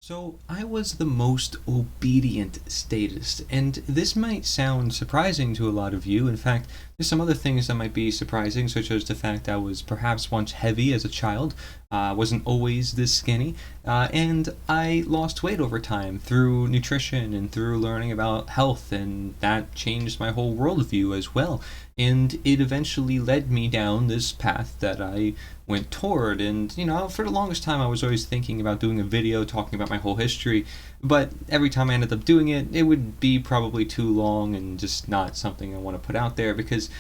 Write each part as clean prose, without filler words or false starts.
So I was the most obedient statist, and this might sound surprising to a lot of you. In fact, there's some other things that might be surprising, such as the fact I was perhaps once heavy as a child, wasn't always this skinny, and I lost weight over time through nutrition and through learning about health, and that changed my whole worldview as well. And it eventually led me down this path that I went toward. And, for the longest time, I was always thinking about doing a video talking about my whole history. But every time I ended up doing it, it would be probably too long and just not something I want to put out there because,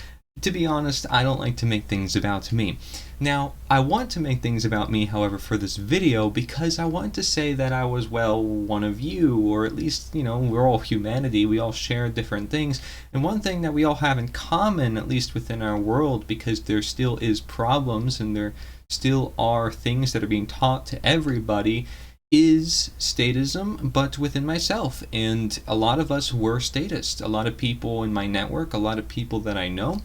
to be honest, I don't like to make things about me. Now, I want to make things about me, however, for this video because I want to say that I was, well, one of you, or at least, we're all humanity. We all share different things. And one thing that we all have in common, at least within our world, because there still is problems and there still are things that are being taught to everybody, is statism, but within myself. And a lot of us were statists. A lot of people in my network, a lot of people that I know,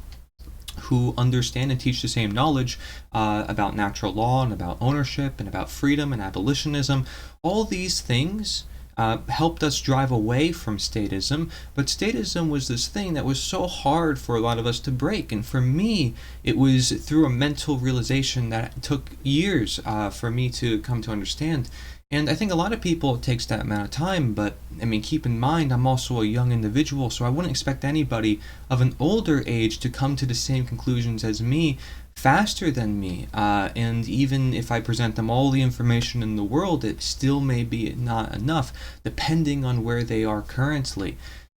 who understand and teach the same knowledge about natural law and about ownership and about freedom and abolitionism. All these things helped us drive away from statism, but statism was this thing that was so hard for a lot of us to break. And for me, it was through a mental realization that took years for me to come to understand. And I think a lot of people, it takes that amount of time, but keep in mind, I'm also a young individual, so I wouldn't expect anybody of an older age to come to the same conclusions as me faster than me. And even if I present them all the information in the world, it still may be not enough, depending on where they are currently.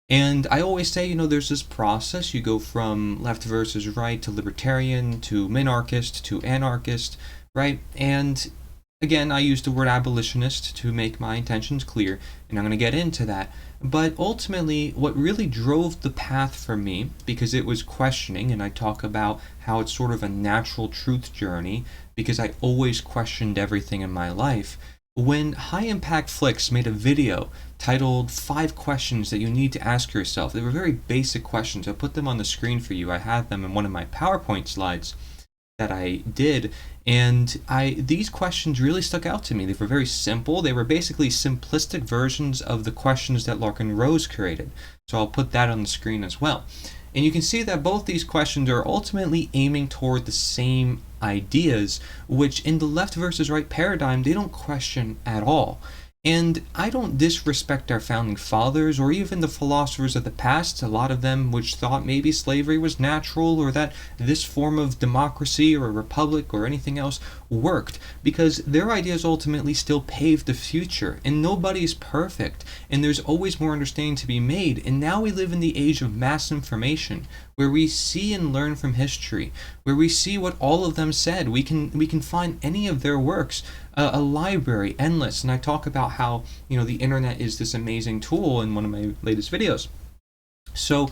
And I always say, there's this process. You go from left versus right to libertarian to minarchist to anarchist, right? And again, I use the word abolitionist to make my intentions clear, and I'm going to get into that. But ultimately, what really drove the path for me, because it was questioning, and I talk about how it's sort of a natural truth journey, because I always questioned everything in my life. When High Impact Flicks made a video titled 5 Questions That You Need to Ask Yourself, they were very basic questions. I'll put them on the screen for you. I have them in one of my PowerPoint slides that I did, and these questions really stuck out to me. They were very simple. They were basically simplistic versions of the questions that Larkin Rose created. So I'll put that on the screen as well. And you can see that both these questions are ultimately aiming toward the same ideas, which in the left versus right paradigm, they don't question at all. And I don't disrespect our founding fathers or even the philosophers of the past, a lot of them which thought maybe slavery was natural or that this form of democracy or a republic or anything else worked, because their ideas ultimately still paved the future, and nobody's perfect, and there's always more understanding to be made. And now we live in the age of mass information, where we see and learn from history, where we see what all of them said. We can find any of their works, a library, endless. And I talk about how the internet is this amazing tool in one of my latest videos. So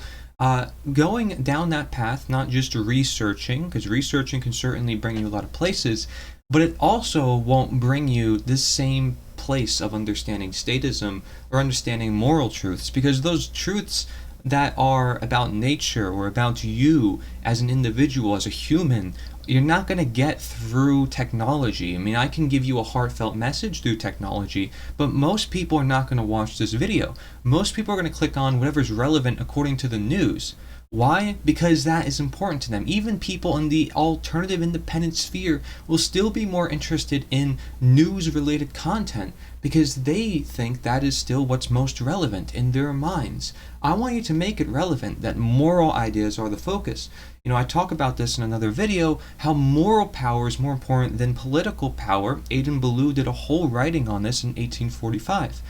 going down that path, not just researching, because researching can certainly bring you a lot of places, but it also won't bring you this same place of understanding statism or understanding moral truths, because those truths that are about nature or about you as an individual, as a human, you're not going to get through technology. I can give you a heartfelt message through technology, but most people are not going to watch this video. Most people are going to click on whatever's relevant according to the news. Why? Because that is important to them. Even people in the alternative independent sphere will still be more interested in news-related content because they think that is still what's most relevant in their minds. I want you to make it relevant that moral ideas are the focus. I talk about this in another video, how moral power is more important than political power. Aidan Ballou did a whole writing on this in 1845.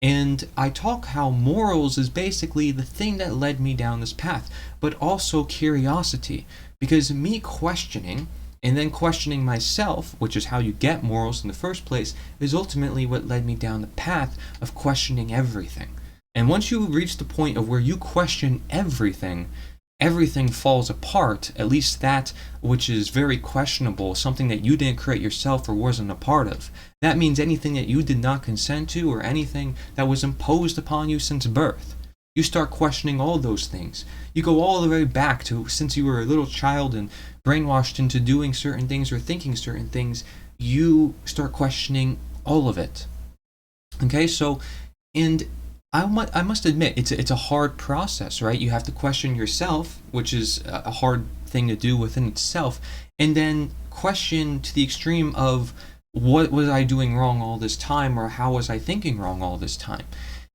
And I talk how morals is basically the thing that led me down this path, but also curiosity. Because me questioning, and then questioning myself, which is how you get morals in the first place, is ultimately what led me down the path of questioning everything. And once you reach the point of where you question everything, everything falls apart, at least that which is very questionable, something that you didn't create yourself or wasn't a part of. That means anything that you did not consent to or anything that was imposed upon you since birth. You start questioning all those things. You go all the way back to since you were a little child and brainwashed into doing certain things or thinking certain things, you start questioning all of it. Okay, so, and I must admit, it's a hard process, right? You have to question yourself, which is a hard thing to do within itself, and then question to the extreme of what was I doing wrong all this time, or how was I thinking wrong all this time?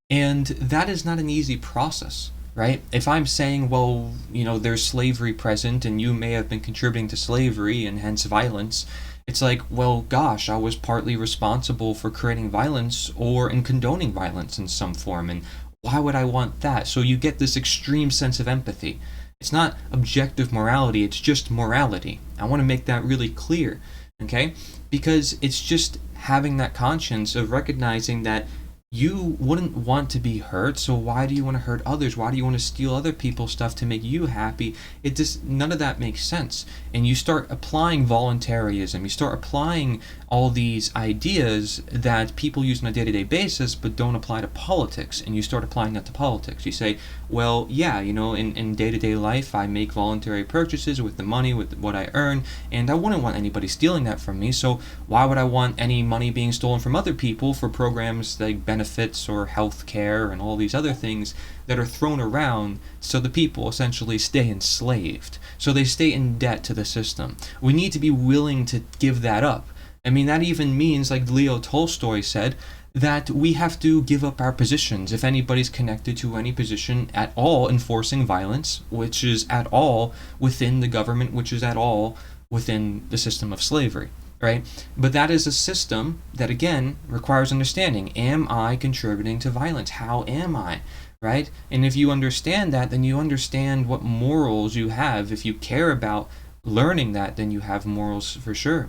And that is not an easy process, right? If I'm saying, well, there's slavery present and you may have been contributing to slavery and hence violence, it's like, well, gosh, I was partly responsible for creating violence or in condoning violence in some form, and why would I want that? So you get this extreme sense of empathy. It's not objective morality, it's just morality. I want to make that really clear, okay? Because it's just having that conscience of recognizing that you wouldn't want to be hurt, so why do you want to hurt others? Why do you want to steal other people's stuff to make you happy? It just, none of that makes sense. And you start applying voluntarism, you start applying all these ideas that people use on a day-to-day basis but don't apply to politics, and you start applying that to politics. You say, well, yeah, in day-to-day life I make voluntary purchases with the money, with what I earn, and I wouldn't want anybody stealing that from me, so why would I want any money being stolen from other people for programs like benefits or health care and all these other things that are thrown around so the people essentially stay enslaved, so they stay in debt to the system. We need to be willing to give that up. I mean, that even means, like Leo Tolstoy said, that we have to give up our positions if anybody's connected to any position at all enforcing violence, which is at all within the government, which is at all within the system of slavery, right? But that is a system that, again, requires understanding. Am I contributing to violence? How am I? Right? And if you understand that, then you understand what morals you have. If you care about learning that, then you have morals for sure.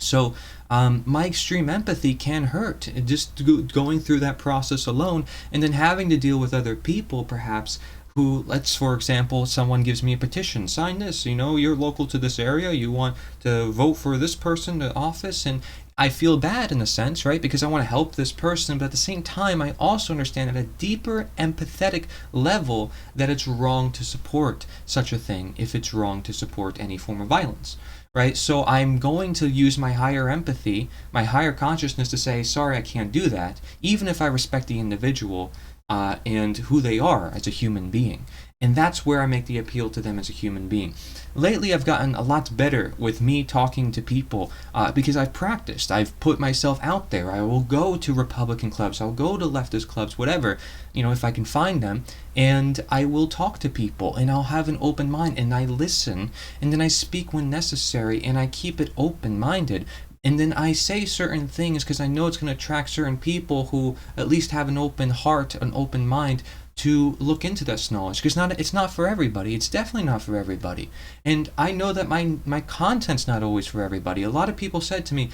So my extreme empathy can hurt, just going through that process alone, and then having to deal with other people perhaps who, let's, for example, someone gives me a petition, sign this, you're local to this area, you want to vote for this person to office, and I feel bad in a sense, right, because I want to help this person, but at the same time I also understand at a deeper empathetic level that it's wrong to support such a thing if it's wrong to support any form of violence. Right? So I'm going to use my higher empathy, my higher consciousness to say, sorry, I can't do that, even if I respect the individual and who they are as a human being. And that's where I make the appeal to them as a human being. Lately, I've gotten a lot better with me talking to people because I've practiced. I've put myself out there. I will go to Republican clubs. I'll go to leftist clubs, whatever, if I can find them. And I will talk to people, and I'll have an open mind, and I listen, and then I speak when necessary, and I keep it open-minded. And then I say certain things because I know it's going to attract certain people who at least have an open heart, an open mind, to look into this knowledge, because it's not for everybody. It's definitely not for everybody. And I know that my content's not always for everybody. A lot of people said to me,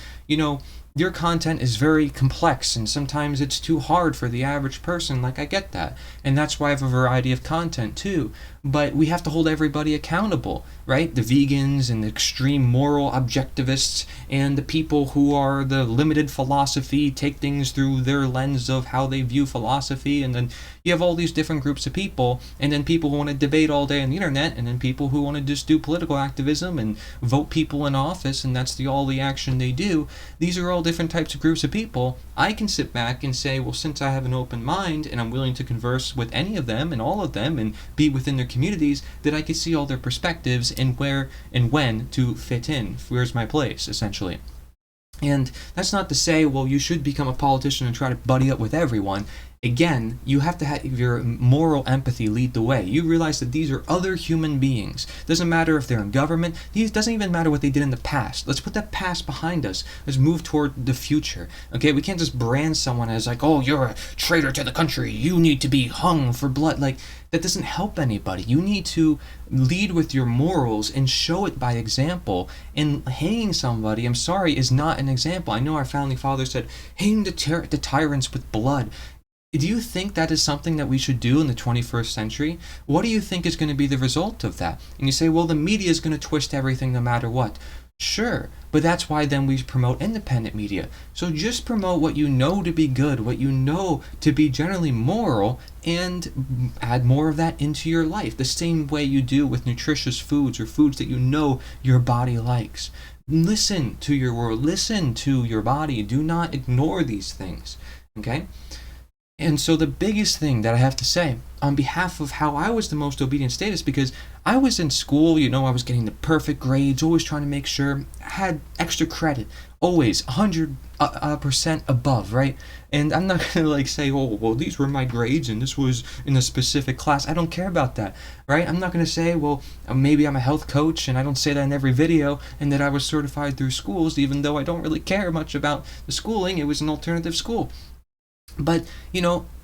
your content is very complex and sometimes it's too hard for the average person. Like, I get that. And that's why I have a variety of content too. But we have to hold everybody accountable, right? The vegans and the extreme moral objectivists and the people who are the limited philosophy, take things through their lens of how they view philosophy. And then you have all these different groups of people, and then people who want to debate all day on the internet, and then people who want to just do political activism and vote people in office, and that's all the action they do. These are all different types of groups of people. I can sit back and say, well, since I have an open mind and I'm willing to converse with any of them and all of them and be within their communities, that I can see all their perspectives and where and when to fit in. Where's my place, essentially. And that's not to say, well, you should become a politician and try to buddy up with everyone. Again, you have to have your moral empathy lead the way. You realize that these are other human beings. Doesn't matter if they're in government. These doesn't even matter what they did in the past. Let's put that past behind us. Let's move toward the future. Okay, we can't just brand someone as like, oh, you're a traitor to the country. You need to be hung for blood. Like, that doesn't help anybody. You need to lead with your morals and show it by example. And hanging somebody, I'm sorry, is not an example. I know our founding fathers said, hang the tyrants with blood. Do you think that is something that we should do in the 21st century? What do you think is going to be the result of that? And you say, well, the media is going to twist everything no matter what. Sure, but that's why then we promote independent media. So just promote what you know to be good, what you know to be generally moral, and add more of that into your life, the same way you do with nutritious foods or foods that you know your body likes. Listen to your world, listen to your body. Do not ignore these things, okay? And so the biggest thing that I have to say on behalf of how I was the most obedient statist, because I was in school, I was getting the perfect grades, always trying to make sure I had extra credit, always 100% above, right? And I'm not going to like say, oh, well, these were my grades and this was in a specific class. I don't care about that, right? I'm not going to say, well, maybe I'm a health coach, and I don't say that in every video, and that I was certified through schools, even though I don't really care much about the schooling. It was an alternative school. But,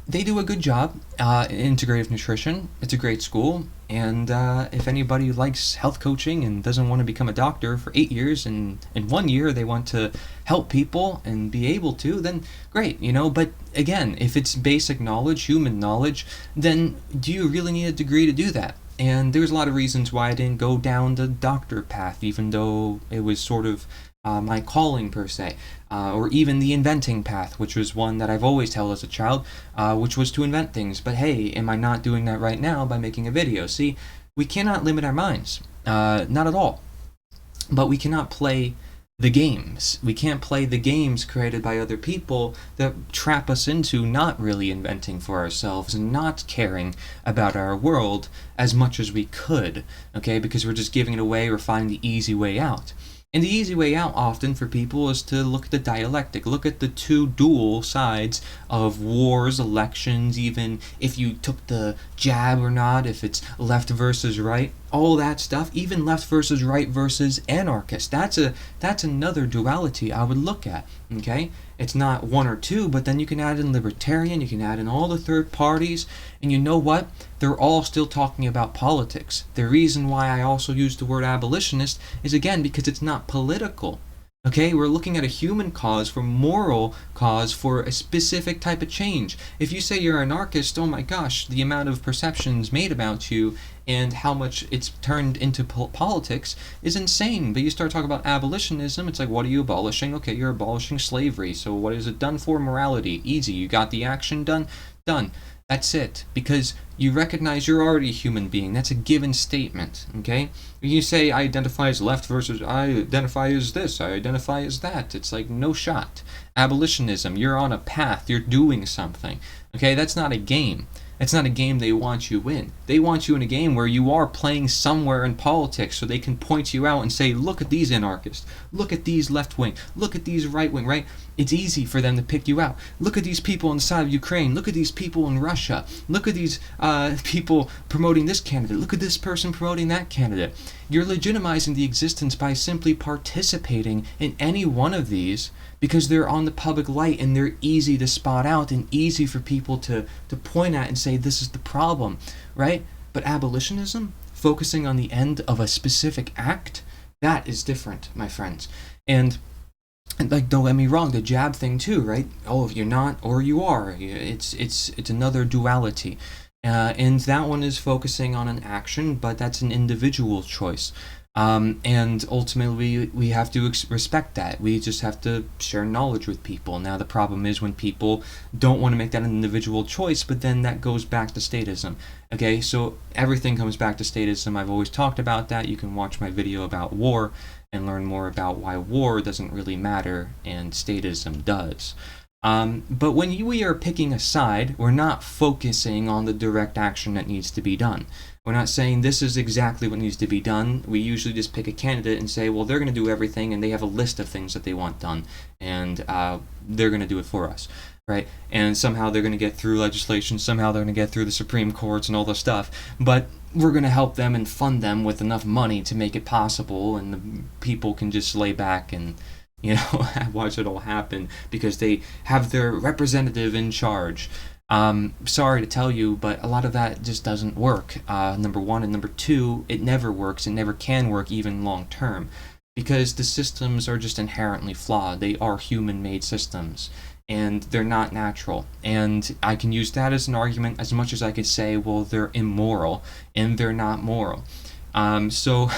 they do a good job in integrative nutrition. It's a great school. And if anybody likes health coaching and doesn't want to become a doctor for 8 years, and in 1 year they want to help people and be able to, then great, But again, if it's basic knowledge, human knowledge, then do you really need a degree to do that? And there's a lot of reasons why I didn't go down the doctor path, even though it was sort of my calling per se, or even the inventing path, which was one that I've always held as a child, which was to invent things. But hey, am I not doing that right now by making a video? See, we cannot limit our minds, not at all. But we cannot play the games. We can't play the games created by other people that trap us into not really inventing for ourselves and not caring about our world as much as we could, okay? Because we're just giving it away or finding the easy way out. And the easy way out often for people is to look at the dialectic, look at the two dual sides of wars, elections, even if you took the jab or not, if it's left versus right, all that stuff, even left versus right versus anarchist. That's another duality I would look at, okay? It's not one or two, but then you can add in libertarian, you can add in all the third parties, and you know what? They're all still talking about politics. The reason why I also use the word abolitionist is, again, because it's not political. Okay, we're looking at a human cause, for moral cause, for a specific type of change. If you say you're an anarchist, oh my gosh, the amount of perceptions made about you and how much it's turned into politics is insane. But you start talking about abolitionism, it's like, what are you abolishing? Okay, you're abolishing slavery. So what is it done for? Morality. Easy. You got the action done? Done. That's it. Because you recognize you're already a human being. That's a given statement, okay? You say, I identify as left versus I identify as this, I identify as that. It's like, no shot. Abolitionism, you're on a path, you're doing something, okay? That's not a game. It's not a game they want you in. They want you in a game where you are playing somewhere in politics so they can point you out and say, look at these anarchists, look at these left wing, look at these right wing, right? It's easy for them to pick you out. Look at these people inside of Ukraine, look at these people in Russia, look at these people promoting this candidate, look at this person promoting that candidate. You're legitimizing the existence by simply participating in any one of these because they're on the public light and they're easy to spot out and easy for people to point at and say this is the problem, right? But abolitionism, focusing on the end of a specific act, that is different, my friends. And like, don't get me wrong, the jab thing too, right? Oh, if you're not or you are, it's another duality. And that one is focusing on an action, but that's an individual choice. And ultimately, we have to respect that. We just have to share knowledge with people. Now, the problem is when people don't want to make that an individual choice, but then that goes back to statism. Okay, so everything comes back to statism. I've always talked about that. You can watch my video about war and learn more about why war doesn't really matter and statism does. But when we are picking a side, we're not focusing on the direct action that needs to be done. We're not saying this is exactly what needs to be done. We usually just pick a candidate and say, well, they're going to do everything, and they have a list of things that they want done, and they're going to do it for us, right? And somehow they're going to get through legislation, somehow they're going to get through the Supreme Courts and all this stuff, but we're going to help them and fund them with enough money to make it possible, and the people can just lay back and watch it all happen because they have their representative in charge. Sorry to tell you, but a lot of that just doesn't work, number one. And number two, it never works. It never can work, even long term, because the systems are just inherently flawed. They are human-made systems, and they're not natural. And I can use that as an argument as much as I could say, well, they're immoral, and they're not moral. So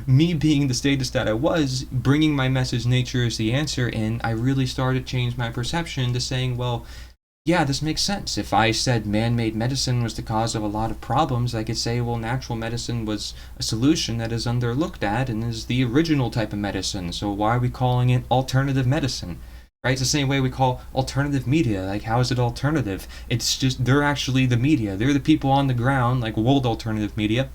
me being the statist that I was, bringing my message, nature is the answer, and I really started to change my perception to saying, well, yeah, this makes sense. If I said man-made medicine was the cause of a lot of problems, I could say, well, natural medicine was a solution that is underlooked at and is the original type of medicine. So why are we calling it alternative medicine? Right? It's the same way we call alternative media. Like, how is it alternative? It's just they're actually the media. They're the people on the ground, like World Alternative Media.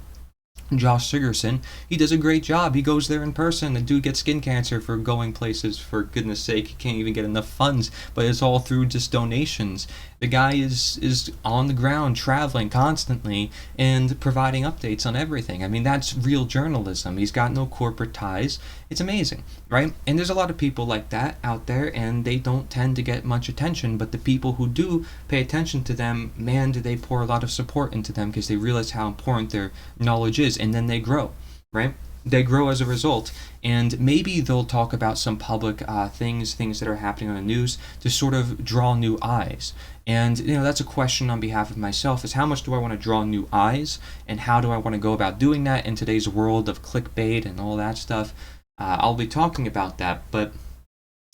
Josh Sigerson, he does a great job. He goes there in person. The dude gets skin cancer for going places, for goodness sake. He can't even get enough funds, but it's all through just donations. The guy is on the ground, traveling constantly and providing updates on everything. I mean, that's real journalism. He's got no corporate ties. It's amazing, right? And there's a lot of people like that out there, and they don't tend to get much attention, but the people who do pay attention to them, man, do they pour a lot of support into them, because they realize how important their knowledge is, and then they grow, right? They grow as a result, and maybe they'll talk about some public things that are happening on the news to sort of draw new eyes. And that's a question on behalf of myself: is how much do I want to draw new eyes, and how do I want to go about doing that in today's world of clickbait and all that stuff? I'll be talking about that, but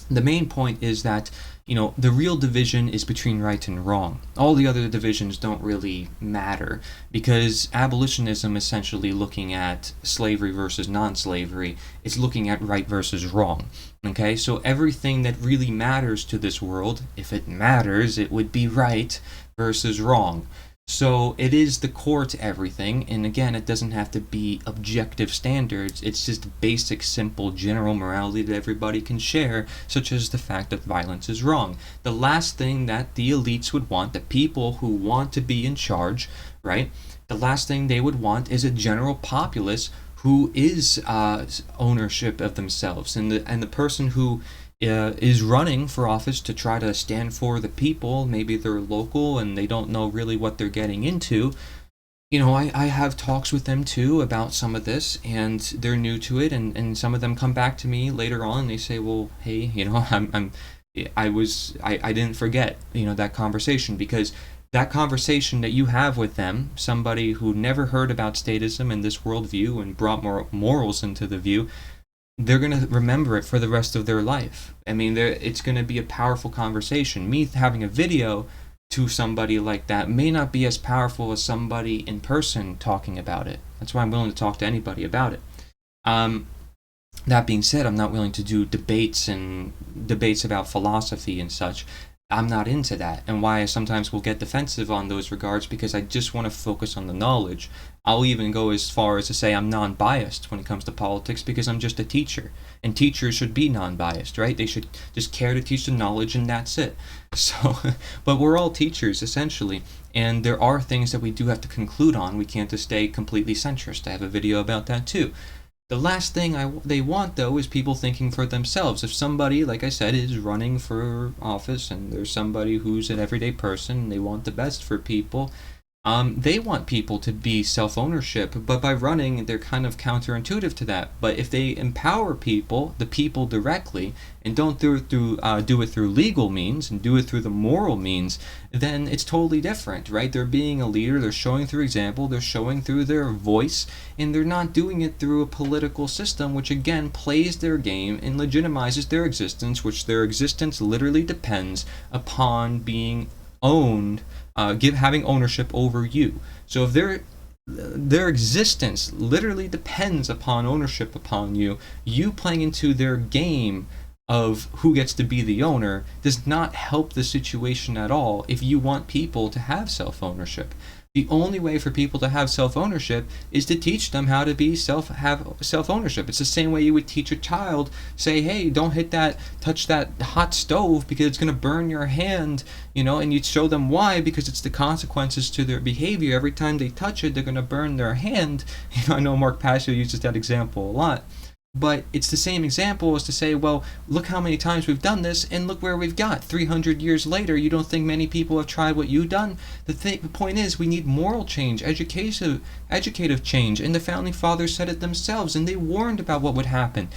the main point is that the real division is between right and wrong. All the other divisions don't really matter, because abolitionism is essentially looking at slavery versus non-slavery. It's looking at right versus wrong. Okay, so everything that really matters to this world, if it matters, it would be right versus wrong. So it is the core to everything, and again, it doesn't have to be objective standards. It's just basic, simple, general morality that everybody can share, such as the fact that violence is wrong. The last thing that the elites would want, the people who want to be in charge, right? The last thing they would want is a general populace who is ownership of themselves, and the person who is running for office to try to stand for the people. Maybe they're local and they don't know really what they're getting into. I have talks with them too about some of this, and they're new to it, and some of them come back to me later on and they say, well, hey, I didn't forget, that conversation, because that conversation that you have with them, somebody who never heard about statism and this worldview and brought more morals into the view, they're going to remember it for the rest of their life. I mean, it's going to be a powerful conversation. Me having a video to somebody like that may not be as powerful as somebody in person talking about it. That's why I'm willing to talk to anybody about it. That being said, I'm not willing to do debates about philosophy and such. I'm not into that, and why I sometimes will get defensive on those regards, because I just want to focus on the knowledge. I'll even go as far as to say I'm non-biased when it comes to politics, because I'm just a teacher, and teachers should be non-biased, right? They should just care to teach the knowledge, and that's it. So, but we're all teachers, essentially, and there are things that we do have to conclude on. We can't just stay completely centrist. I have a video about that too. The last thing they want, though, is people thinking for themselves. If somebody, like I said, is running for office, and there's somebody who's an everyday person, and they want the best for people, they want people to be self-ownership, but by running, they're kind of counterintuitive to that. But if they empower the people directly, and don't do it through legal means, and do it through the moral means, then it's totally different, right? They're being a leader, they're showing through example, they're showing through their voice, and they're not doing it through a political system, which again plays their game and legitimizes their existence, which their existence literally depends upon being owned, having ownership over you. So if their existence literally depends upon ownership upon you playing into their game of who gets to be the owner does not help the situation at all if you want people to have self-ownership. The only way for people to have self-ownership is to teach them how to have self-ownership. It's the same way you would teach a child, say, hey, don't touch that hot stove because it's going to burn your hand, and you'd show them why, because it's the consequences to their behavior. Every time they touch it, they're going to burn their hand. I know Mark Passio uses that example a lot. But it's the same example as to say, well, look how many times we've done this, and look where we've got. 300 years later, you don't think many people have tried what you've done? The point is, we need moral change, educative change, and the Founding Fathers said it themselves, and they warned about what would happen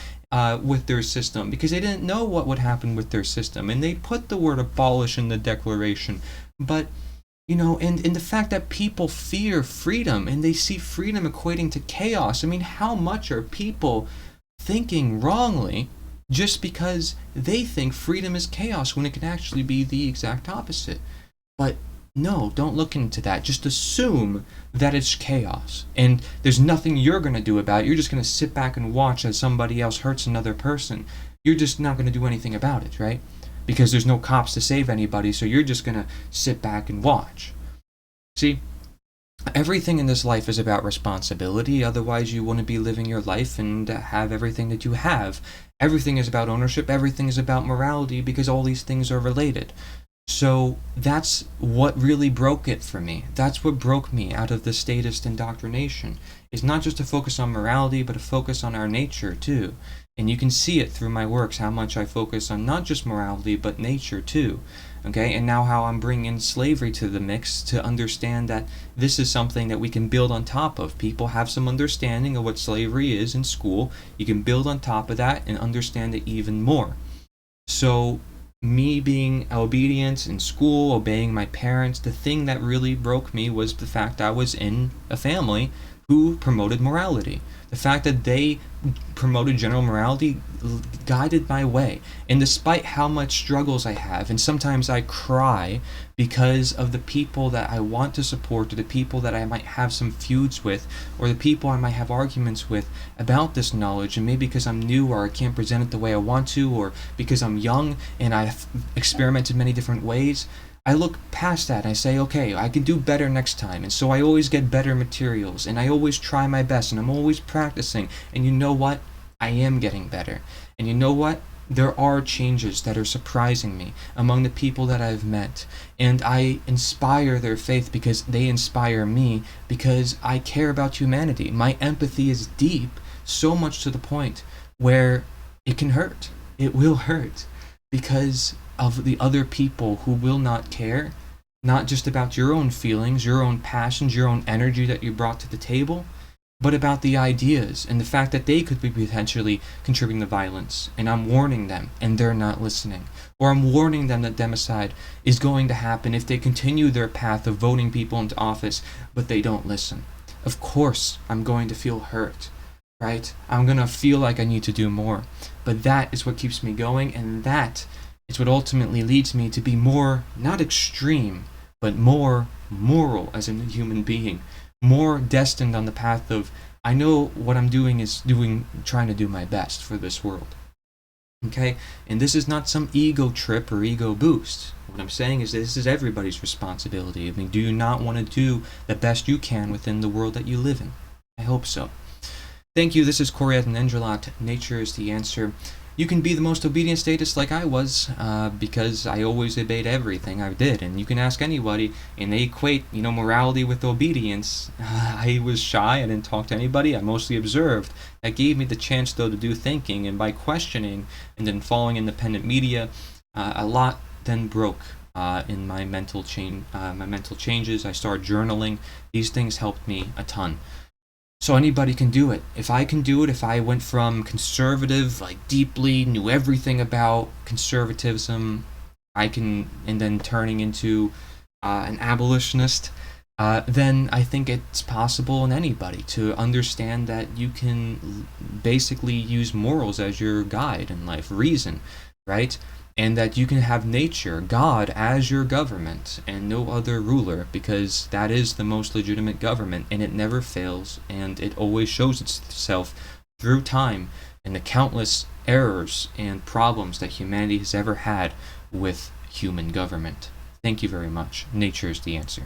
with their system, because they didn't know what would happen with their system, and they put the word abolish in the Declaration. But and the fact that people fear freedom, and they see freedom equating to chaos. I mean, how much are people thinking wrongly just because they think freedom is chaos when it can actually be the exact opposite? But no, don't look into that. Just assume that it's chaos and there's nothing you're going to do about it. You're just going to sit back and watch as somebody else hurts another person. You're just not going to do anything about it, right? Because there's no cops to save anybody, so you're just going to sit back and watch. See, everything in this life is about responsibility, otherwise you wouldn't be living your life and have everything that you have. Everything is about ownership, everything is about morality, because all these things are related. So that's what really broke it for me. That's what broke me out of the statist indoctrination. It's not just to focus on morality, but to focus on our nature too. And you can see it through my works, how much I focus on not just morality, but nature too. Okay, and now how I'm bringing slavery to the mix to understand that this is something that we can build on top of. People have some understanding of what slavery is in school. You can build on top of that and understand it even more. So me being obedient in school, obeying my parents, the thing that really broke me was the fact I was in a family who promoted morality. The fact that they promoted general morality guided my way. And despite how much struggles I have, and sometimes I cry because of the people that I want to support, or the people that I might have some feuds with, or the people I might have arguments with about this knowledge, and maybe because I'm new or I can't present it the way I want to, or because I'm young and I've experimented many different ways, I look past that and I say, okay, I can do better next time. And so I always get better materials, and I always try my best, and I'm always practicing. And you know what? I am getting better. And you know what? There are changes that are surprising me among the people that I've met. And I inspire their faith because they inspire me, because I care about humanity. My empathy is deep, so much to the point where it can hurt. It will hurt because of the other people who will not care, not just about your own feelings, your own passions, your own energy that you brought to the table, but about the ideas and the fact that they could be potentially contributing to violence. And I'm warning them, and they're not listening. Or I'm warning them that democide is going to happen if they continue their path of voting people into office, but they don't listen. Of course, I'm going to feel hurt, right? I'm going to feel like I need to do more. But that is what keeps me going, and that it's what ultimately leads me to be more, not extreme, but more moral as a human being, more destined on the path of, I know what I'm doing is trying to do my best for this world. Okay? And this is not some ego trip or ego boost. What I'm saying is this is everybody's responsibility. I mean, do you not want to do the best you can within the world that you live in? I hope so. Thank you. This is Corey and Angelat. Nature is the answer. You can be the most obedient statist like I was, because I always obeyed everything I did. And you can ask anybody, and they equate, morality with obedience. I was shy. I didn't talk to anybody. I mostly observed. That gave me the chance, though, to do thinking. And by questioning and then following independent media, a lot then broke in my mental changes. I started journaling. These things helped me a ton. So anybody can do it. If I can do it, if I went from conservative, deeply knew everything about conservatism, and then turning into an abolitionist, then I think it's possible in anybody to understand that you can basically use morals as your guide in life, reason, right? And that you can have nature, God, as your government and no other ruler, because that is the most legitimate government, and it never fails, and it always shows itself through time in the countless errors and problems that humanity has ever had with human government. Thank you very much. Nature is the answer.